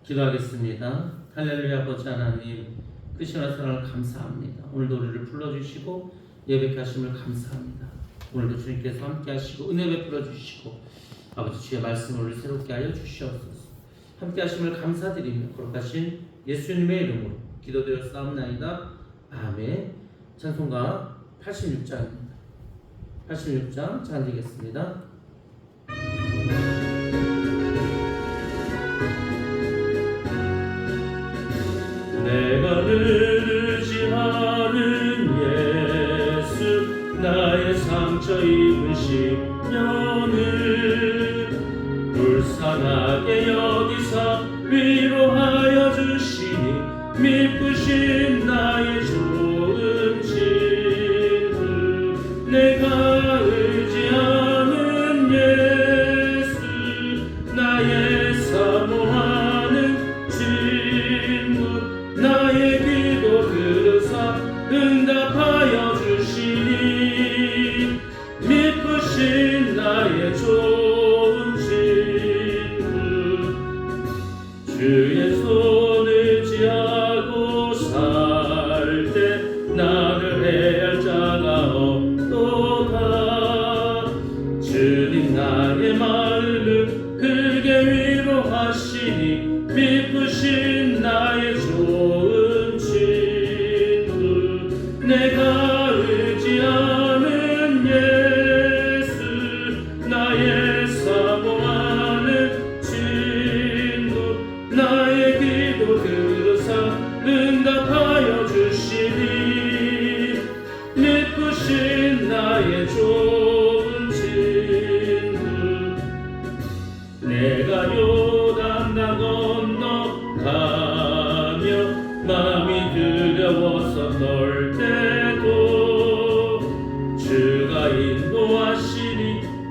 기도하겠습니다. 할렐루야. 아버지 하나님, 그 시간의 사랑을 감사합니다. 오늘도 우리를 불러주시고 예배케 하심을 감사합니다. 오늘도 주님께서 함께 하시고 은혜 베풀어 주시고 아버지 주의 말씀을 우리 새롭게 하여 주시옵소서. 함께 하심을 감사드리며 거룩하신 예수님의 이름으로 기도드렸사옵나이다. 아멘. 찬송가 86장입니다. 86장 잘 드리겠습니다. 내가 늘 의지하는 예수, 나의 상처 입은 심령을 불쌍하게 여기사 위로하여 주시니 미쁘신 나의 좋은 친구. 내가 의지하는 예수, 나의 사모하는 친구. 나의 기도 들으사 응답하여 주시니 미쁘신 나의 좋은 친구. 주의 손 의지하고 살 때 나를 해할 자가 없도다. 주님 나의 마음을 크게 위로하시니 미쁘신 나의 좋은 친구. 내가 의지하는 예수, 나의 사모하는 친구. 나의 기도 들으사 응답하여 주시니 미쁘신 나의 좋은 친구. 내가 요단강 건너가며 마음이 두려워서 떨 때도 주가 인도하시니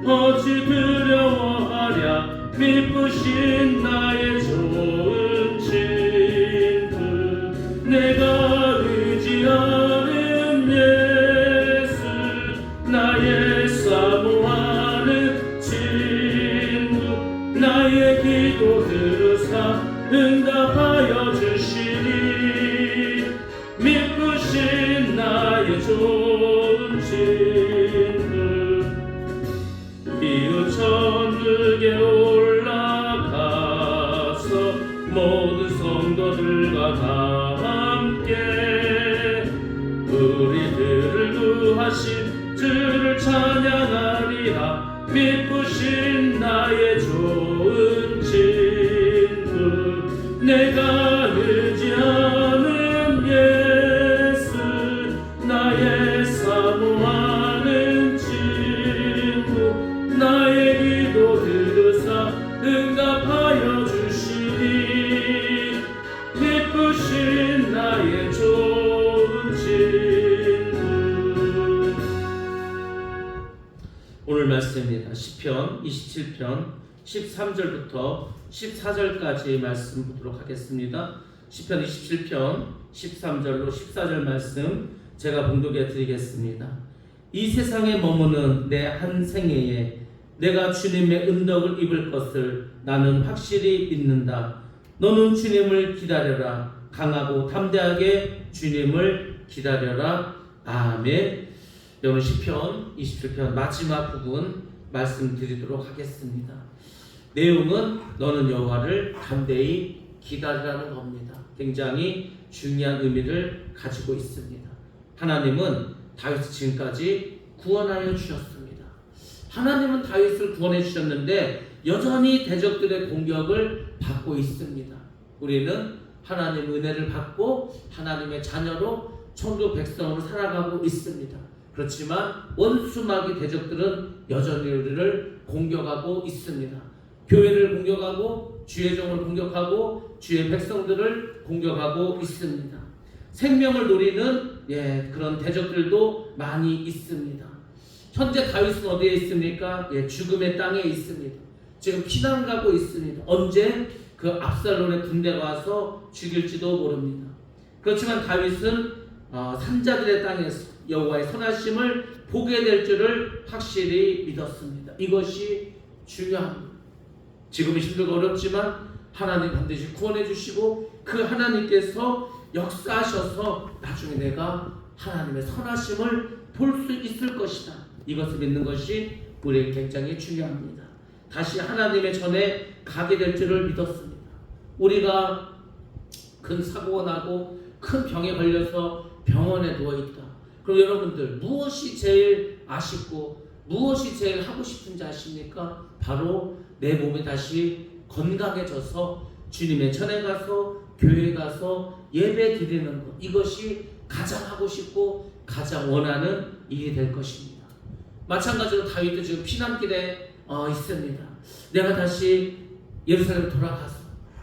어찌 두려워하랴. 미쁘신 나의 좋은 친구. 내가 의지하는 예수, 나의 사모하는 친구. 나의 기도 들으사 응답하여 주시니 미쁘신 나의 좋은 친구. 이웃 천국에 올라가서 모든 성도들과 다 함께 우리들을 구하신 주를 찬양하리라. 미쁘신 나의 좋은 친구. 내가 의지하는 예수, 나의 사모하는 친구. 나의 기도 들으사 응답하여 주시니 미쁘신 나의 좋은 친구. 오늘 말씀입니다. 시편 27편 13절부터 14절까지 말씀 보도록 하겠습니다. 시편 27편 13절로 14절 말씀 제가 봉독해 드리겠습니다. 이 세상에 머무는 내 한 생애에 내가 주님의 은덕을 입을 것을 나는 확실히 믿는다. 너는 주님을 기다려라. 강하고 담대하게 주님을 기다려라. 아멘. 오늘 시편 27편 마지막 부분 말씀드리도록 하겠습니다. 내용은 너는 여호와를 담대히 기다리라는 겁니다. 굉장히 중요한 의미를 가지고 있습니다. 하나님은 다윗을 지금까지 구원하여 주셨습니다. 하나님은 다윗을 구원해 주셨는데 여전히 대적들의 공격을 받고 있습니다. 우리는 하나님의 은혜를 받고 하나님의 자녀로 천국 백성으로 살아가고 있습니다. 그렇지만 원수마귀 대적들은 여전히 우리를 공격하고 있습니다. 교회를 공격하고 주의 종을 공격하고 주의 백성들을 공격하고 있습니다. 생명을 노리는 그런 대적들도 많이 있습니다. 현재 다윗은 어디에 있습니까? 죽음의 땅에 있습니다. 지금 피난 가고 있습니다. 언제 그 압살롬의 군대가 와서 죽일지도 모릅니다. 그렇지만 다윗은 산자들의 땅에서 여호와의 선하심을 보게 될 줄을 확실히 믿었습니다. 이것이 중요합니다. 지금은 힘들고 어렵지만 하나님 반드시 구원해 주시고 그 하나님께서 역사하셔서 나중에 내가 하나님의 선하심을 볼 수 있을 것이다. 이것을 믿는 것이 우리에게 굉장히 중요합니다. 다시 하나님의 전에 가게 될 줄을 믿었습니다. 우리가 큰 사고가 나고 큰 병에 걸려서 병원에 누워있다. 그럼 여러분들 무엇이 제일 아쉽고 무엇이 제일 하고 싶은지 아십니까? 바로 내 몸이 다시 건강해져서 주님의 전에 가서 교회에 가서 예배 드리는 것, 이것이 가장 하고 싶고 가장 원하는 일이 될 것입니다. 마찬가지로 다윗도 지금 피난길에 있습니다. 내가 다시 예루살렘 돌아가서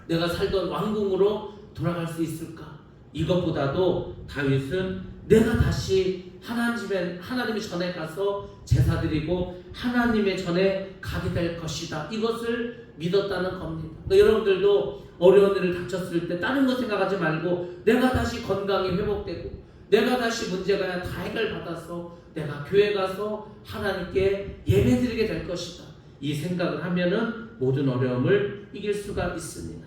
내가 살던 왕궁으로 돌아갈 수 있을까? 이것보다도 다윗은 내가 다시 하나님의 전에 가서 제사 드리고 하나님의 전에 가게 될 것이다. 이것을 믿었다는 겁니다. 그러니까 여러분들도 어려운 일을 닥쳤을 때 다른 거 생각하지 말고 내가 다시 건강이 회복되고 내가 다시 문제가 다 해결받아서 내가 교회 가서 하나님께 예배드리게 될 것이다. 이 생각을 하면은 모든 어려움을 이길 수가 있습니다.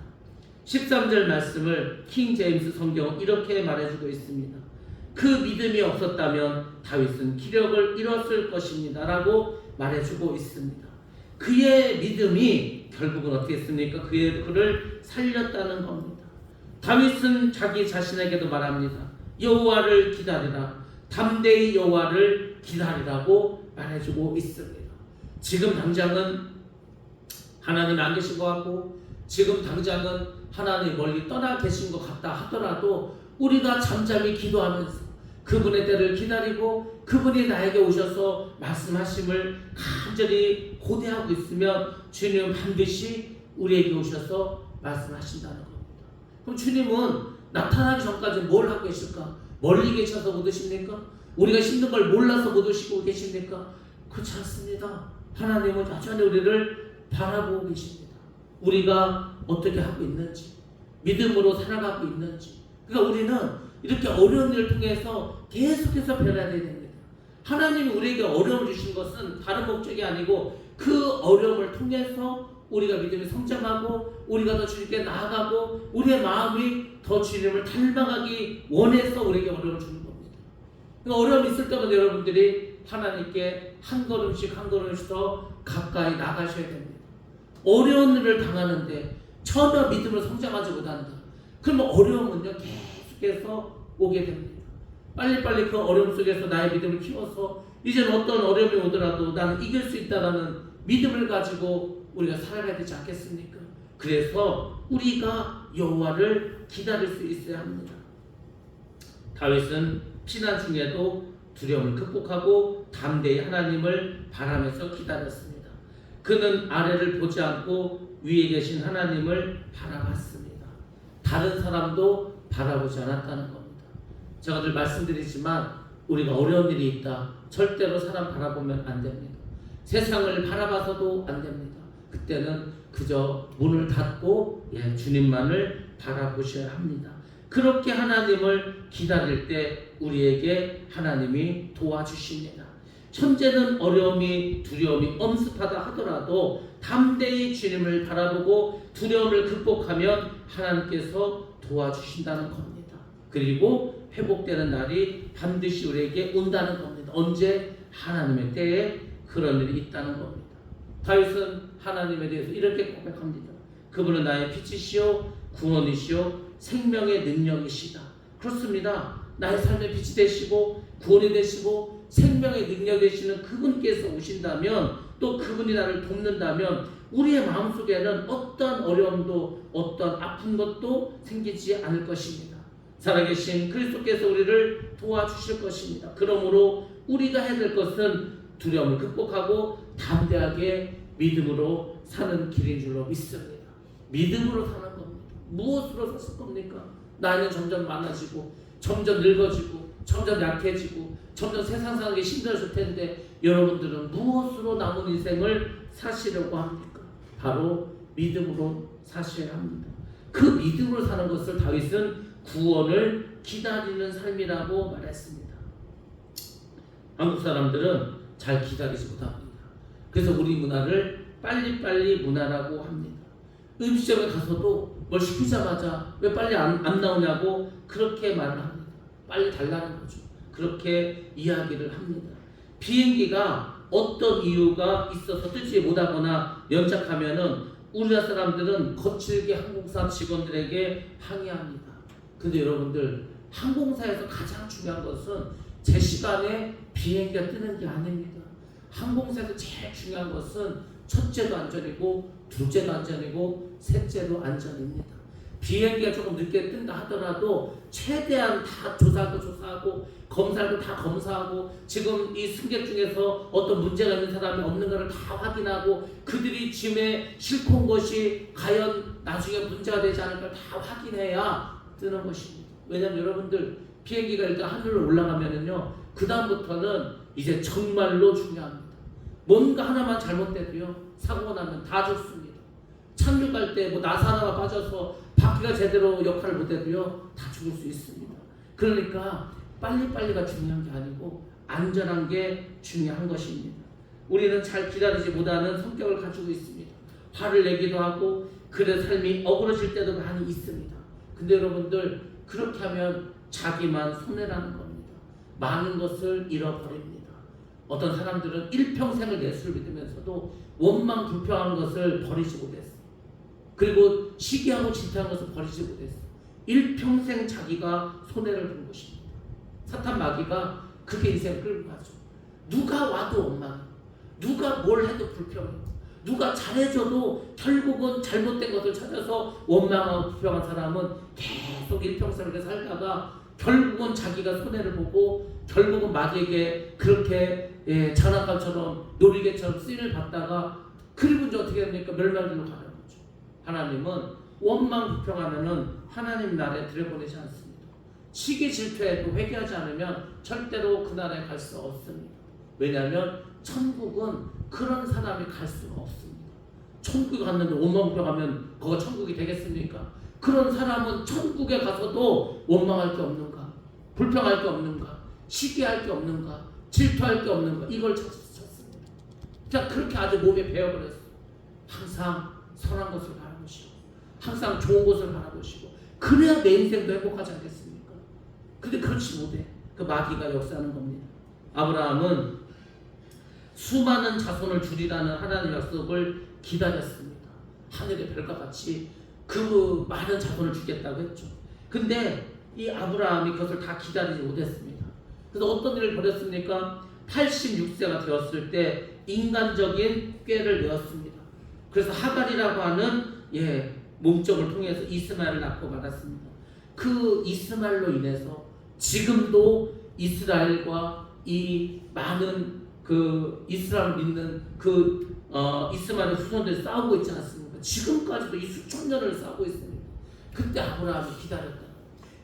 13절 말씀을 킹 제임스 성경은 이렇게 말해주고 있습니다. 그 믿음이 없었다면 다윗은 기력을 잃었을 것입니다 라고 말해주고 있습니다. 그의 믿음이 결국은 어떻게 했습니까? 그를 살렸다는 겁니다. 다윗은 자기 자신에게도 말합니다. 여호와를 기다리라. 담대히 여호와를 기다리라고 말해주고 있습니다. 지금 당장은 하나님 안 계신 것 같고 지금 당장은 하나님 멀리 떠나 계신 것 같다 하더라도 우리가 잠잠히 기도하면서 그분의 때를 기다리고 그분이 나에게 오셔서 말씀하심을 간절히 고대하고 있으면 주님은 반드시 우리에게 오셔서 말씀하신다는 겁니다. 그럼 주님은 나타나기 전까지 뭘 하고 계실까? 멀리 계셔서 못 오십니까? 우리가 힘든 걸 몰라서 못 오시고 계십니까? 그렇지 않습니다. 하나님은 여전히 우리를 바라보고 계십니다. 우리가 어떻게 하고 있는지, 믿음으로 살아가고 있는지. 그러니까 우리는 이렇게 어려운 일을 통해서 계속해서 변화되어야 됩니다. 하나님이 우리에게 어려움을 주신 것은 다른 목적이 아니고 그 어려움을 통해서 우리가 믿음이 성장하고 우리가 더 주님께 나아가고 우리의 마음이 더 주님을 닮아가기 원해서 우리에게 어려움을 주는 겁니다. 그러니까 어려움이 있을 때마다 여러분들이 하나님께 한 걸음씩 한 걸음씩 더 가까이 나가셔야 됩니다. 어려운 일을 당하는데 전혀 믿음을 성장하지 못한다. 그러면 어려움은요 계속해서 오게 됩니다. 빨리빨리 그 어려움 속에서 나의 믿음을 키워서 이제는 어떤 어려움이 오더라도 나는 이길 수 있다는 믿음을 가지고 우리가 살아가야 되지 않겠습니까? 그래서 우리가 여호와를 기다릴 수 있어야 합니다. 다윗은 피난 중에도 두려움을 극복하고 담대히 하나님을 바라면서 기다렸습니다. 그는 아래를 보지 않고 위에 계신 하나님을 바라봤습니다. 다른 사람도 바라보지 않았다는 겁니다. 제가 늘 말씀드리지만 우리가 어려운 일이 있다. 절대로 사람 바라보면 안 됩니다. 세상을 바라봐서도 안 됩니다. 그때는 그저 문을 닫고 주님만을 바라보셔야 합니다. 그렇게 하나님을 기다릴 때 우리에게 하나님이 도와주십니다. 천재는 어려움이 두려움이 엄습하다 하더라도 담대히 주님을 바라보고 두려움을 극복하면 하나님께서 도와주신다는 겁니다. 그리고 회복되는 날이 반드시 우리에게 온다는 겁니다. 언제? 하나님의 때에 그런 일이 있다는 겁니다. 다윗은 하나님에 대해서 이렇게 고백합니다. 그분은 나의 빛이시오 구원이시오 생명의 능력이시다. 그렇습니다. 나의 삶의 빛이 되시고 구원이 되시고 생명의 능력이 되시는 그분께서 오신다면 또 그분이 나를 돕는다면 우리의 마음속에는 어떤 어려움도 어떤 아픈 것도 생기지 않을 것입니다. 살아계신 그리스도께서 우리를 도와주실 것입니다. 그러므로 우리가 해야 될 것은 두려움을 극복하고 담대하게 믿음으로 사는 길인 줄로 믿습니다. 믿음으로 사는 겁니다. 무엇으로 샀을 겁니까? 나이는 점점 많아지고 점점 늙어지고 점점 약해지고 점점 세상 사는 게 힘들어질 텐데 여러분들은 무엇으로 남은 인생을 사시려고 합니까? 바로 믿음으로 사셔야 합니다. 그 믿음으로 사는 것을 다윗은 구원을 기다리는 삶이라고 말했습니다. 한국 사람들은 잘 기다리지 못합니다. 그래서 우리 문화를 빨리빨리 문화라고 합니다. 음식점에 가서도 뭘 시키자마자 왜 빨리 안 나오냐고 그렇게 말을 합니다. 빨리 달라는 거죠. 그렇게 이야기를 합니다. 비행기가 어떤 이유가 있어서 뜨지 못하거나 연착하면은 우리나라 사람들은 거칠게 항공사 직원들에게 항의합니다. 근데 여러분들, 항공사에서 가장 중요한 것은 제 시간에 비행기가 뜨는 게 아닙니다. 항공사에서 제일 중요한 것은 첫째도 안전이고 둘째도 안전이고 셋째도 안전입니다. 비행기가 조금 늦게 뜬다 하더라도 최대한 다 조사하고 검사도 다 검사하고 지금 이 승객 중에서 어떤 문제가 있는 사람이 없는가를 다 확인하고 그들이 짐에 싣고 온 것이 과연 나중에 문제가 되지 않을까 다 확인해야 뜨는 것입니다. 왜냐하면 여러분들, 비행기가 일단 하늘로 올라가면은요, 그 다음부터는 이제 정말로 중요합니다. 뭔가 하나만 잘못돼도요, 사고가 나면 다 죽습니다. 착륙할 때 뭐 나사 하나가 빠져서 바퀴가 제대로 역할을 못해도요, 다 죽을 수 있습니다. 그러니까 빨리빨리가 중요한 게 아니고 안전한 게 중요한 것입니다. 우리는 잘 기다리지 못하는 성격을 가지고 있습니다. 화를 내기도 하고 그래 삶이 억울해질 때도 많이 있습니다. 근데 여러분들, 그렇게 하면 자기만 손해라는 겁니다. 많은 것을 잃어버립니다. 어떤 사람들은 일평생을 예수를 믿으면서도 원망 불평하는 것을 버리지 못했어요. 그리고 시기하고 질투하는 것을 버리지 못했어요. 일평생 자기가 손해를 본 것입니다. 사탄 마귀가 그렇게 인생을 끌고 가죠. 누가 와도 원망해, 누가 뭘 해도 불평해, 누가 잘해줘도 결국은 잘못된 것을 찾아서 원망하고 불평한 사람은 계속 일평생을 살다가 결국은 자기가 손해를 보고 결국은 마귀에게 그렇게 장난감처럼 놀이개처럼 쓰임을 받다가 그리고 이제 어떻게 됩니까? 멸망길로 가는 거죠. 하나님은 원망 불평하면은 하나님 나라에 들여보내지 않습니다. 시기 질투해도 회개하지 않으면 절대로 그 나라에 갈 수 없습니다. 왜냐하면 천국은 그런 사람이 갈 수가 없습니다. 천국에 갔는데 원망 불평하면 거기가 천국이 되겠습니까? 그런 사람은 천국에 가서도 원망할 게 없는가, 불평할 게 없는가, 시기할 게 없는가, 질투할 게 없는가, 이걸 찾습니다. 그냥 그렇게 아주 몸에 배어버렸어요. 항상 선한 것을 바라보시고 항상 좋은 것을 바라보시고 그래야 내 인생도 행복하지 않겠습니까? 근데 그렇지 못해. 그 마귀가 역사하는 겁니다. 아브라함은 수많은 자손을 주리라는 하나님의 약속을 기다렸습니다. 하늘의 별과 같이 그 많은 자손을 주겠다고 했죠. 근데 이 아브라함이 그것을 다 기다리지 못했습니다. 그래서 어떤 일을 벌였습니까? 86세가 되었을 때 인간적인 꾀를 내었습니다. 그래서 하갈이라고 하는 몸종을 통해서 이스마엘을 낳고 말았습니다. 그 이스마엘로 인해서 지금도 이스라엘과 이 많은 그 이스라엘을 믿는 그 이스마엘의 후손들이 싸우고 있지 않습니까? 지금까지도 이 수천 년을 싸우고 있습니다. 그때 아브라함이 기다렸다.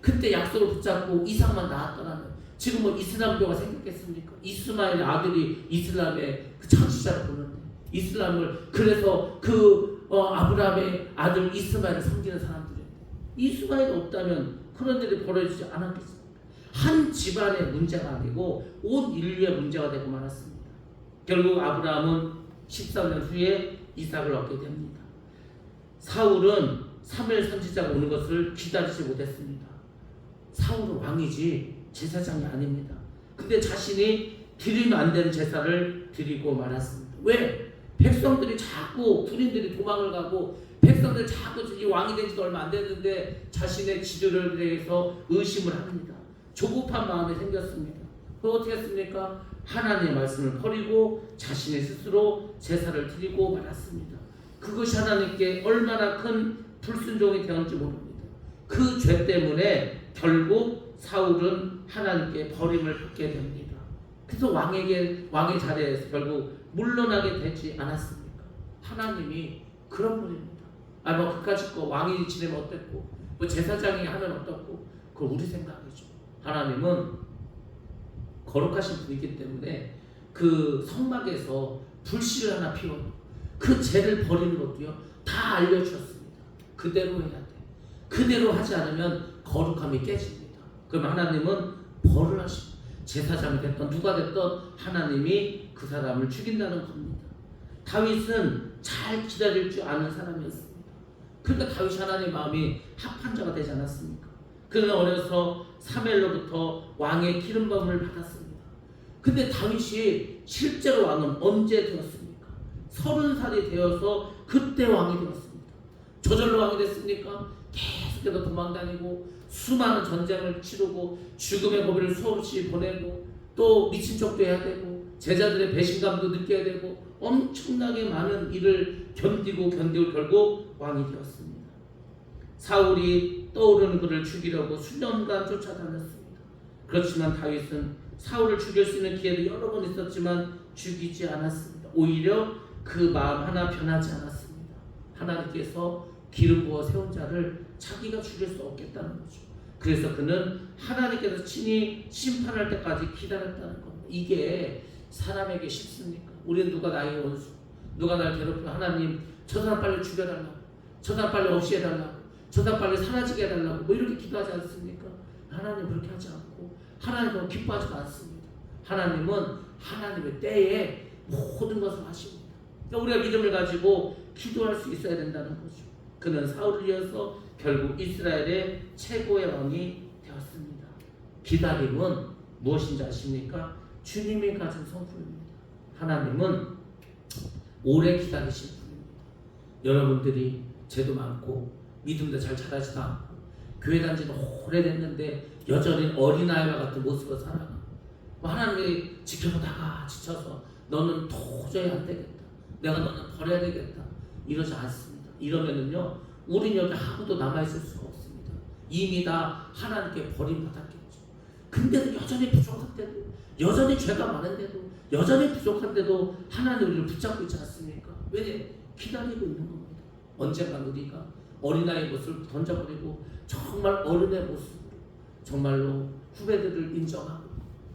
그때 약속을 붙잡고 이삭만 낳았더라면 지금 뭐 이슬람교가 생겼겠습니까? 이스마엘의 아들이 이슬람의 그 창시자를 보는데 이슬람을 그래서 아브라함의 아들 이스마엘을 섬기는 사람들인데 이스마엘이 없다면 그런 일이 벌어지지 않았겠습니까? 한 집안의 문제가 아니고 온 인류의 문제가 되고 말았습니다. 결국 아브라함은 13년 후에 이삭을 얻게 됩니다. 사울은 사무엘 선지자가 오는 것을 기다리지 못했습니다. 사울은 왕이지 제사장이 아닙니다. 근데 자신이 드리면 안 되는 제사를 드리고 말았습니다. 왜? 백성들이 자꾸 군인들이 도망을 가고 백성들이 자꾸 이 왕이 된 지도 얼마 안 됐는데 자신의 지도를 대해서 의심을 합니다. 조급한 마음이 생겼습니다. 그럼 어떻게 했습니까? 하나님의 말씀을 버리고 자신의 스스로 제사를 드리고 말았습니다. 그것이 하나님께 얼마나 큰 불순종이 되었는지 모릅니다. 그 죄 때문에 결국 사울은 하나님께 버림을 받게 됩니다. 그래서 왕의 자리에서 결국 물러나게 되지 않았습니까? 하나님이 그런 분입니다. 그까짓 거 왕이 지내면 어땠고 뭐 제사장이 하면 어떻고 그건 우리 생각이죠. 하나님은 거룩하신 분이기 때문에 그 성막에서 불씨를 하나 피워도 그 죄를 버리는 것도요 다 알려주셨습니다. 그대로 해야 돼. 그대로 하지 않으면 거룩함이 깨집니다. 그러면 하나님은 벌을 하십니다. 제사장이 됐던 누가 됐던 하나님이 그 사람을 죽인다는 겁니다. 다윗은 잘 기다릴 줄 아는 사람이었습니다. 그러니까 다윗이 하나님의 마음이 합한 자가 되지 않았습니까? 그는 어려서 사무엘로부터 왕의 기름부음을 받았습니다. 근데 다윗이 실제로 왕은 언제 되었습니까? 30살이 되어서 그때 왕이 되었습니다. 저절로 왕이 됐습니까? 계속해서 도망다니고 수많은 전쟁을 치르고 죽음의 고비를 수없이 보내고 또 미친 척도 해야 되고 제자들의 배신감도 느껴야 되고 엄청나게 많은 일을 견디고 결국 왕이 되었습니다. 사울이 떠오르는 그를 죽이려고 수년간 쫓아다녔습니다. 그렇지만 다윗은 사울을 죽일 수 있는 기회도 여러 번 있었지만 죽이지 않았습니다. 오히려 그 마음 하나 변하지 않았습니다. 하나님께서 기름 부어 세운 자를 자기가 죽일 수 없겠다는 거죠. 그래서 그는 하나님께서 친히 심판할 때까지 기다렸다는 겁니다. 이게 사람에게 쉽습니까? 우리는 누가 나의 원수, 누가 날 괴롭히면 하나님 저 사람 빨리 죽여달라고, 저 사람 빨리 없애달라고, 저 사람 빨리 사라지게 해달라고 뭐 이렇게 기도하지 않습니까? 하나님 그렇게 하지 않고 하나님은 기뻐하지 않습니다. 하나님은 하나님의 때에 모든 것을 하십니다. 그러니까 우리가 믿음을 가지고 기도할 수 있어야 된다는 거죠. 그는 사울을 이어서 결국 이스라엘의 최고의 왕이 되었습니다. 기다림은 무엇인지 아십니까? 주님이 가진 성품입니다. 하나님은 오래 기다리실 분입니다. 여러분들이 죄도 많고 믿음도 잘 자라지도 않고 교회 단지는 오래됐는데 여전히 어린아이와 같은 모습으로 살아가고 하나님이 지켜보다가 지쳐서 너는 도저히 안 되겠다, 내가 너는 버려야 되겠다 이러지 않습니다. 이러면은요 우린 여기 아무도 남아있을 수가 없습니다. 이미 다 하나님께 버림받았겠죠. 근데도 여전히 부족한데도, 여전히 죄가 많은데도, 여전히 부족한데도 하나님 우리를 붙잡고 있지 않습니까? 왜? 기다리고 있는 겁니다. 언젠가 우리가 어린아이의 모습을 던져버리고 정말 어른의 모습으로 정말로 후배들을 인정하고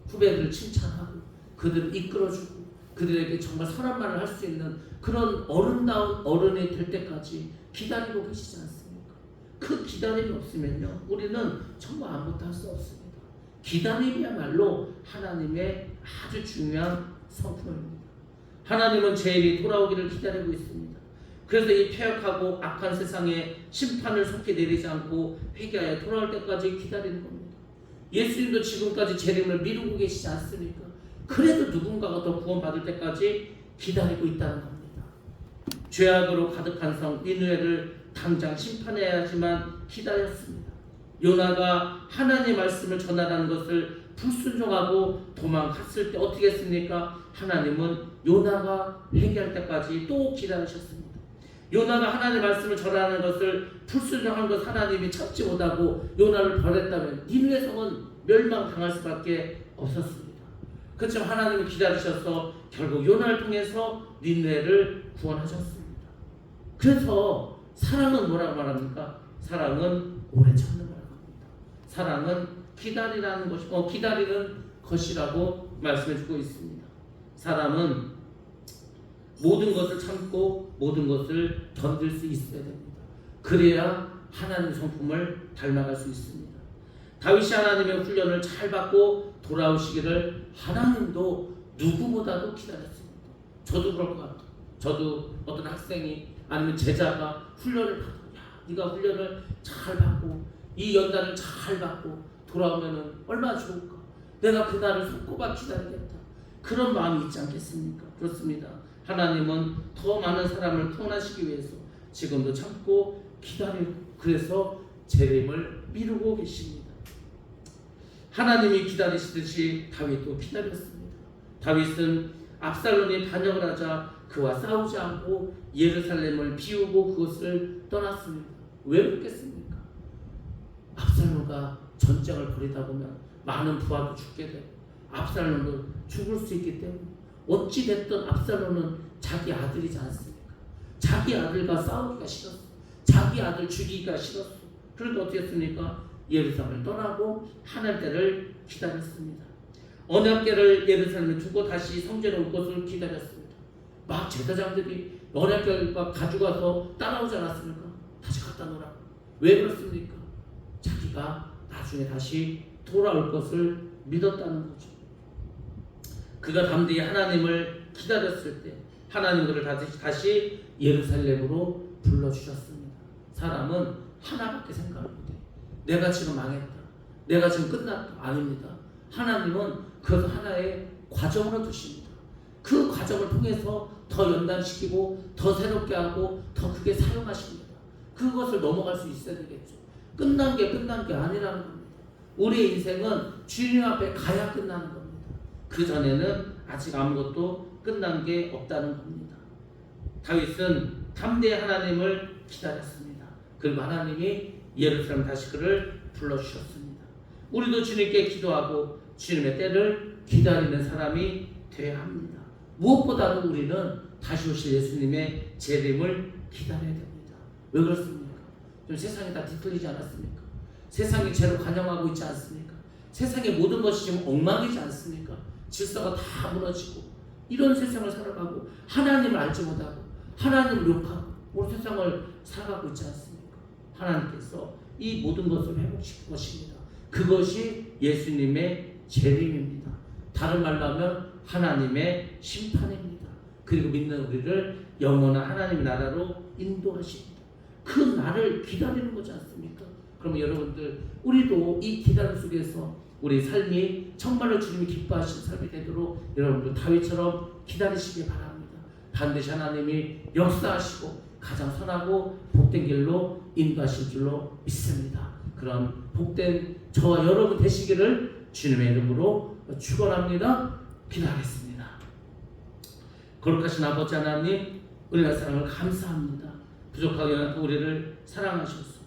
후배들을 칭찬하고 그들을 이끌어주고 그들에게 정말 선한 말을 할 수 있는 그런 어른다운 어른이 될 때까지 기다리고 계시지 않습니까? 그 기다림이 없으면요 우리는 정말 아무것도 할 수 없습니다. 기다림이야말로 하나님의 아주 중요한 성품입니다. 하나님은 죄인이 돌아오기를 기다리고 있습니다. 그래서 이 폐역하고 악한 세상에 심판을 속히 내리지 않고 회개하여 돌아올 때까지 기다리는 겁니다. 예수님도 지금까지 재림을 미루고 계시지 않습니까? 그래도 누군가가 더 구원받을 때까지 기다리고 있다는 겁니다. 죄악으로 가득한 성 니느웨를 당장 심판해야지만 기다렸습니다. 요나가 하나님의 말씀을 전하라는 것을 불순종하고 도망갔을 때 어떻게 했습니까? 하나님은 요나가 회개할 때까지 또 기다리셨습니다. 요나가 하나님의 말씀을 전하는 것을 불순종한 것 하나님이 참지 못하고 요나를 버렸다면 니느웨 성은 멸망당할 수밖에 없었습니다. 그렇지만 하나님은 기다리셔서 결국 요나를 통해서 니느웨를 구원하셨습니다. 그래서 사랑은 뭐라고 말합니까? 사랑은 오래 참는 거라고 합니다. 사랑은 기다리는 것이라고 말씀해주고 있습니다. 사람은 모든 것을 참고 모든 것을 견딜 수 있어야 됩니다. 그래야 하나님 성품을 닮아갈 수 있습니다. 다윗이 하나님의 훈련을 잘 받고 돌아오시기를 하나님도 누구보다도 기다렸습니다. 저도 그럴 것 같아요. 저도 어떤 학생이 아니면 제자가 훈련을 받고 네가 훈련을 잘 받고 이 연단을 잘 받고 돌아오면 얼마나 좋을까. 내가 그날을 손꼽아 기다리겠다. 그런 마음이 있지 않겠습니까? 그렇습니다. 하나님은 더 많은 사람을 구원하시기 위해서 지금도 참고 기다리고 그래서 재림을 미루고 계십니다. 하나님이 기다리시듯이 다윗도 기다렸습니다. 다윗은 압살롬이 반역을 하자 그와 싸우지 않고 예루살렘을 비우고 그것을 떠났습니다. 왜 그렇겠습니까? 압살롬과 전쟁을 벌이다 보면 많은 부하도 죽게 되고 압살롬도 죽을 수 있기 때문에 어찌 됐든 압살롬은 자기 아들이지 않습니까? 자기 아들과 싸우기가 싫었어. 자기 아들 죽이기가 싫었어. 그런데 어떻게 했습니까? 예루살렘을 떠나고 하나님 때를 기다렸습니다. 언약궤를 예루살렘에 두고 다시 성전에 올 것을 기다렸습니다. 막 제사장들이 언약궤를 가져가서 따라오지 않았습니까? 다시 갖다 놓으라고. 왜 그렇습니까? 자기가 나중에 다시 돌아올 것을 믿었다는 거죠. 그가 담대히 하나님을 기다렸을 때 하나님 그를 다시 예루살렘으로 불러주셨습니다. 사람은 하나밖에 생각을 못해. 내가 지금 망했다. 내가 지금 끝났다. 아닙니다. 하나님은 그것을 하나의 과정으로 두십니다. 그 과정을 통해서 더 연단시키고 더 새롭게 하고 더 크게 사용하십니다. 그것을 넘어갈 수 있어야 되겠죠. 끝난 게 아니라는 겁니다. 우리의 인생은 주님 앞에 가야 끝나는 겁니다. 그 전에는 아직 아무것도 끝난 게 없다는 겁니다. 다윗은 담대히 하나님을 기다렸습니다. 그리고 하나님이 예루살렘 다시그를 불러주셨습니다. 우리도 주님께 기도하고 주님의 때를 기다리는 사람이 되어야 합니다. 무엇보다도 우리는 다시 오실 예수님의 재림을 기다려야 됩니다. 왜 그렇습니까? 좀 세상이 다 뒤틀리지 않았습니까? 세상이 죄로 관영하고 있지 않습니까? 세상의 모든 것이 지금 엉망이지 않습니까? 질서가 다 무너지고 이런 세상을 살아가고 하나님을 알지 못하고 하나님을 욕하고 우리 세상을 살아가고 있지 않습니까? 하나님께서 이 모든 것을 회복시킬 것입니다. 그것이 예수님의 재림입니다. 다른 말로 하면 하나님의 심판입니다. 그리고 믿는 우리를 영원한 하나님의 나라로 인도하십니다. 그 날을 기다리는 거지 않습니까? 그러면 여러분들 우리도 이 기다림 속에서 우리 삶이 정말로 주님이 기뻐하시는 삶이 되도록 여러분들 다윗처럼 기다리시기 바랍니다. 반드시 하나님이 역사하시고 가장 선하고 복된 길로 인도하실 줄로 믿습니다. 그런 복된 저와 여러분 되시기를 주님의 이름으로 축원합니다. 기도하겠습니다. 거룩하신 아버지 하나님, 은혜와 사랑을 감사합니다. 부족하게 우리를 사랑하셔서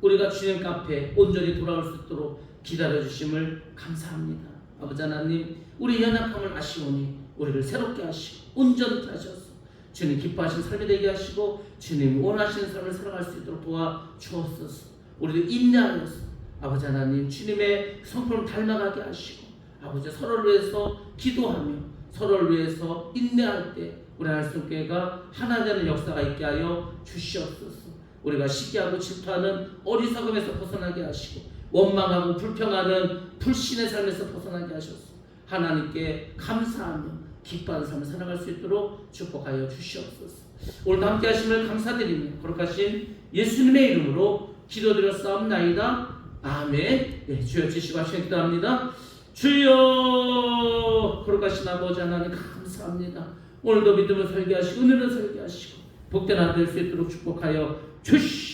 우리가 주님 앞에 온전히 돌아올 수 있도록 기다려주심을 감사합니다. 아버지 하나님, 우리 연약함을 아시오니 우리를 새롭게 하시고 온전케 하셔서 주님 기뻐하신 삶이 되게 하시고 주님 원하시는 삶을 살아갈 수 있도록 도와주옵소서. 우리를 인내하여서 아버지 하나님 주님의 성품을 닮아가게 하시고 아버지 서로를 위해서 기도하며 서로를 위해서 인내할 때 우리 하늘성교회가 하나 되는 역사가 있게 하여 주시옵소서. 우리가 시기하고 질투하는 어리석음에서 벗어나게 하시고 원망하고 불평하는 불신의 삶에서 벗어나게 하셔서 하나님께 감사하며 기뻐하는 삶을 살아갈 수 있도록 축복하여 주시옵소서. 오늘도 함께 하심을 감사드리며 거룩하신 예수님의 이름으로 기도드렸사옵나이다. 아멘. 네, 주여 주시고 하시는 기도합니다. 주여, 거룩하신 아버지 하나님 감사합니다. 오늘도 믿음을 설계하시고 은혜를 설계하시고 복된 하루 될 수 있도록 축복하여 주시옵소서.